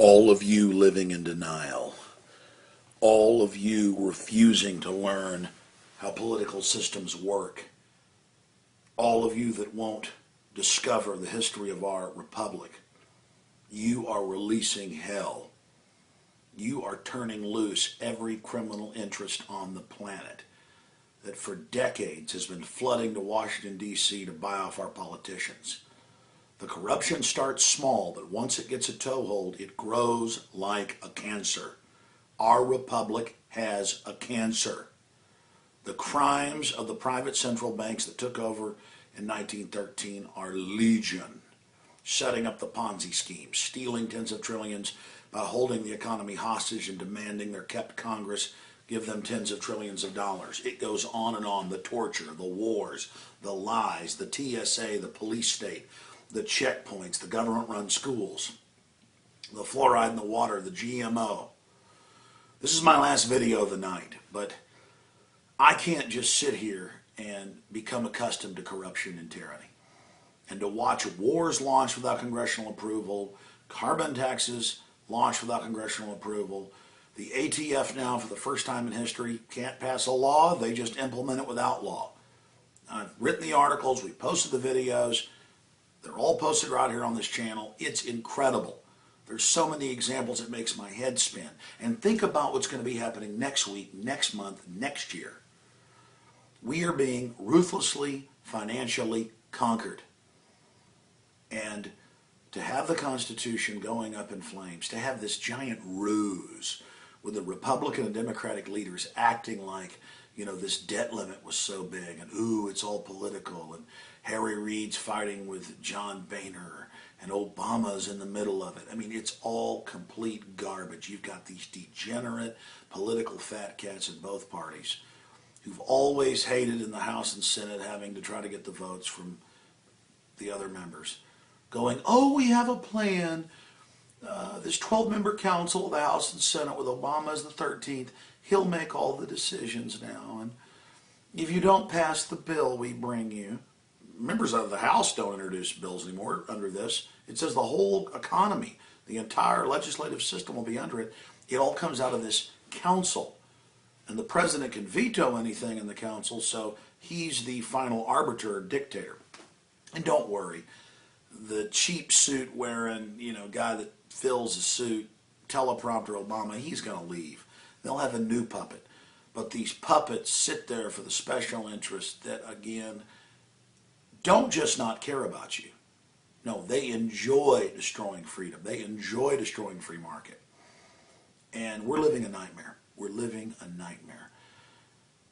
All of you living in denial, all of you refusing to learn how political systems work, all of you that won't discover the history of our republic, you are releasing hell. You are turning loose every criminal interest on the planet that for decades has been flooding to Washington, D.C. to buy off our politicians. The corruption starts small, but once it gets a toehold, it grows like a cancer. Our republic has a cancer. The crimes of the private central banks that took over in 1913 are legion. Setting up the Ponzi scheme, stealing tens of trillions by holding the economy hostage and demanding their kept Congress give them tens of trillions of dollars. It goes on and on. The torture, the wars, the lies, the TSA, the police state, the checkpoints, the government-run schools, the fluoride in the water, the GMO. This is my last video of the night, but I can't just sit here and become accustomed to corruption and tyranny and to watch wars launched without congressional approval, carbon taxes launched without congressional approval. The ATF now, for the first time in history, can't pass a law. They just implement it without law. I've written the articles. We posted the videos. They're all posted right here on this channel. It's incredible. There's so many examples it makes my head spin. And think about what's going to be happening next week, next month, next year. We are being ruthlessly, financially conquered. And to have the Constitution going up in flames, to have this giant ruse with the Republican and Democratic leaders acting like, you know, this debt limit was so big, and ooh, it's all political, and Harry Reid's fighting with John Boehner, and Obama's in the middle of it. I mean, it's all complete garbage. You've got these degenerate political fat cats in both parties who've always hated in the House and Senate having to try to get the votes from the other members, going, oh, we have a plan. This 12-member council of the House and Senate with Obama as the 13th, he'll make all the decisions now. And if you don't pass the bill we bring you, members of the House don't introduce bills anymore under this. It says the whole economy, the entire legislative system will be under it. It all comes out of this council. And the president can veto anything in the council, so he's the final arbiter or dictator. And don't worry, the cheap suit wearing, you know, guy that fills a suit, teleprompter Obama, he's going to leave. They'll have a new puppet. But these puppets sit there for the special interests that, again, don't just not care about you. No, they enjoy destroying freedom. They enjoy destroying free market. And we're living a nightmare. We're living a nightmare.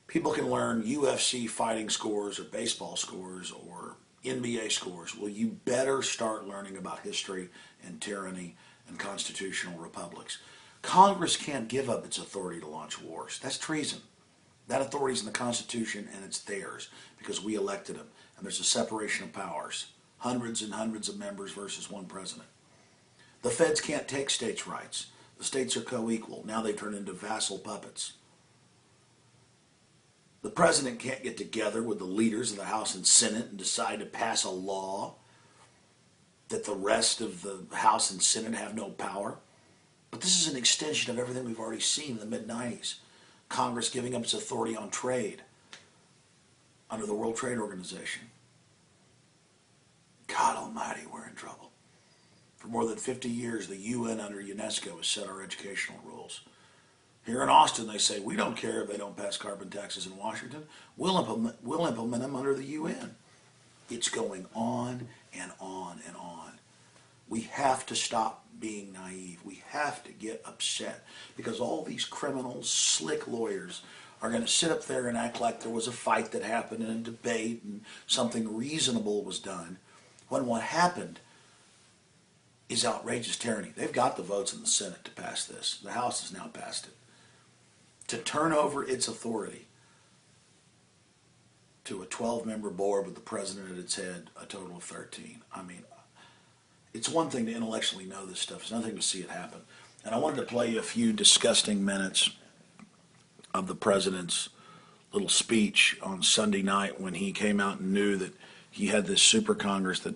People can learn UFC fighting scores or baseball scores or NBA scores. Well, you better start learning about history and tyranny and constitutional republics. Congress can't give up its authority to launch wars. That's treason. That authority's in the Constitution, and it's theirs because we elected them. And there's a separation of powers. Hundreds and hundreds of members versus one president. The feds can't take states' rights. The states are co-equal. Now they turn into vassal puppets. The president can't get together with the leaders of the House and Senate and decide to pass a law that the rest of the House and Senate have no power. But this is an extension of everything we've already seen in the mid-90s. Congress giving up its authority on trade under the World Trade Organization. God almighty, we're in trouble. For more than 50 years, the UN under UNESCO has set our educational rules. Here in Austin, they say, we don't care if they don't pass carbon taxes in Washington. We'll implement them under the UN. It's going on and on and on. We have to stop being naive. We have to get upset because all these criminals, slick lawyers, are going to sit up there and act like there was a fight that happened and a debate and something reasonable was done, when what happened is outrageous tyranny. They've got the votes in the Senate to pass this. The House has now passed it. To turn over its authority to a 12-member board with the president at its head, a total of 13. I mean, it's one thing to intellectually know this stuff. It's nothing to see it happen. And I wanted to play you a few disgusting minutes of the president's little speech on Sunday night when he came out and knew that he had this super Congress that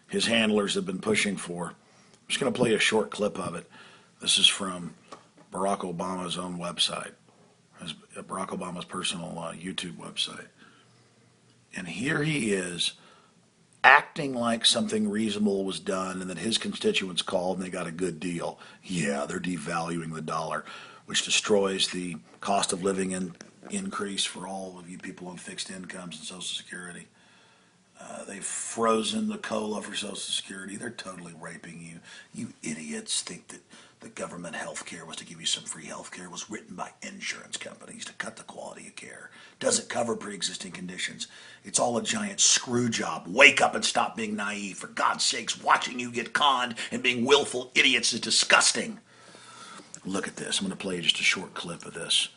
his handlers have been pushing for. I'm just going to play a short clip of it. This is from Barack Obama's own website, Barack Obama's personal YouTube website. And here he is acting like something reasonable was done and that his constituents called and they got a good deal. Yeah, they're devaluing the dollar, which destroys the cost of living increase for all of you people on fixed incomes and Social Security. They've frozen the COLA for Social Security. They're totally raping you. You idiots think that the government health care was to give you some free health care. It was written by insurance companies to cut the quality of care. Doesn't cover pre-existing conditions. It's all a giant screw job. Wake up and stop being naive. For God's sakes, watching you get conned and being willful idiots is disgusting. Look at this. I'm going to play just a short clip of this.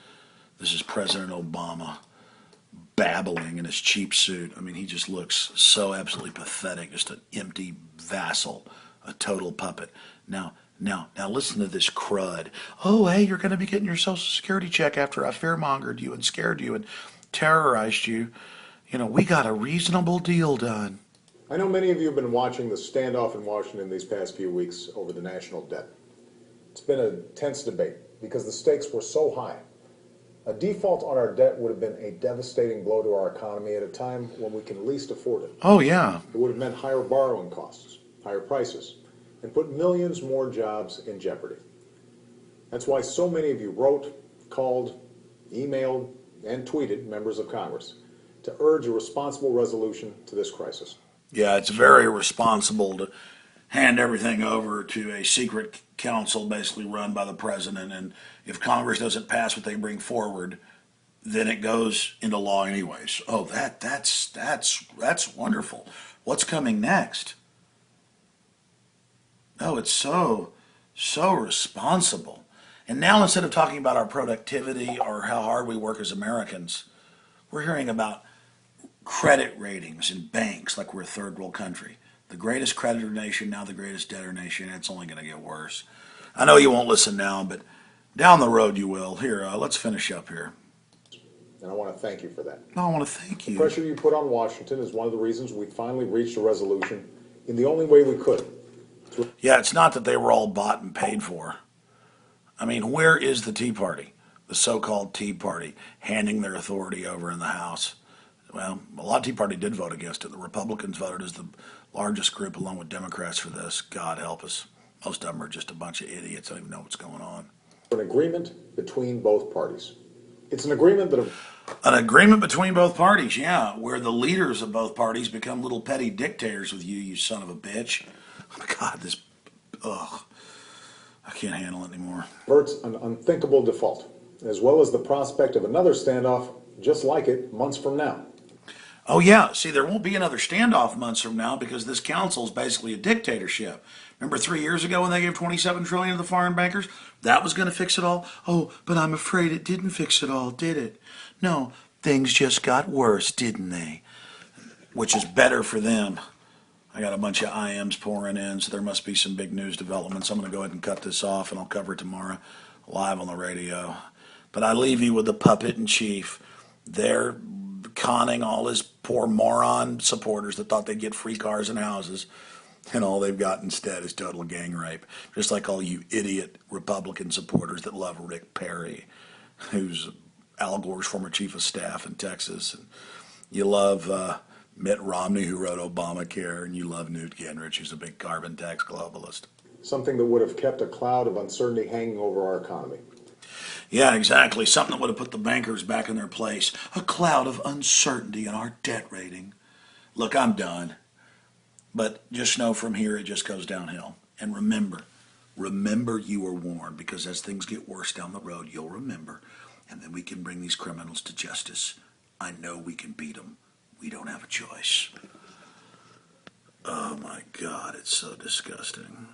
This is President Obama babbling in his cheap suit. I mean, he just looks so absolutely pathetic, just an empty vassal, a total puppet. Now listen to this crud. Oh, hey, you're going to be getting your Social Security check after I fearmongered you and scared you and terrorized you. You know, we got a reasonable deal done. I know many of you have been watching the standoff in Washington these past few weeks over the national debt. It's been a tense debate because the stakes were so high. A default on our debt would have been a devastating blow to our economy at a time when we can least afford it. Oh, yeah. It would have meant higher borrowing costs, higher prices, and put millions more jobs in jeopardy. That's why so many of you wrote, called, emailed, and tweeted members of Congress to urge a responsible resolution to this crisis. Yeah, it's very responsible to hand everything over to a secret council basically run by the president, and if Congress doesn't pass what they bring forward, then it goes into law anyways. Oh, that's wonderful. What's coming next? Oh, it's so responsible. And now instead of talking about our productivity or how hard we work as Americans, we're hearing about credit ratings in banks like we're a third world country. The greatest creditor nation, now the greatest debtor nation, and it's only going to get worse. I know you won't listen now, but down the road you will. Here, let's finish up here. And I want to thank you for that. No, I want to thank you. The pressure you put on Washington is one of the reasons we finally reached a resolution in the only way we could. Yeah, it's not that they were all bought and paid for. I mean, where is the Tea Party? The so-called Tea Party handing their authority over in the House. Well, a lot of Tea Party did vote against it. The Republicans voted as the largest group along with Democrats for this. God help us. Most of them are just a bunch of idiots. Don't even know what's going on. An agreement between both parties. It's an agreement that... An agreement between both parties, yeah, where the leaders of both parties become little petty dictators with you, you son of a bitch. Oh, God, this... Ugh. I can't handle it anymore. ...averts an unthinkable default, as well as the prospect of another standoff just like it months from now. Oh, yeah. See, there won't be another standoff months from now because this council is basically a dictatorship. Remember 3 years ago when they gave $27 trillion to the foreign bankers? That was going to fix it all? Oh, but I'm afraid it didn't fix it all, did it? No, things just got worse, didn't they? Which is better for them. I got a bunch of IMs pouring in, so there must be some big news developments. I'm going to go ahead and cut this off, and I'll cover it tomorrow live on the radio. But I leave you with the puppet in chief. They're conning all his poor moron supporters that thought they'd get free cars and houses, and all they've got instead is total gang rape. Just like all you idiot Republican supporters that love Rick Perry, who's Al Gore's former chief of staff in Texas, and you love Mitt Romney, who wrote Obamacare, and you love Newt Gingrich, who's a big carbon tax globalist. Something that would have kept a cloud of uncertainty hanging over our economy. Yeah, exactly. Something that would have put the bankers back in their place. A cloud of uncertainty in our debt rating. Look, I'm done. But just know from here it just goes downhill. And remember you were warned, because as things get worse down the road, you'll remember. And then we can bring these criminals to justice. I know we can beat them. We don't have a choice. Oh my God, it's so disgusting.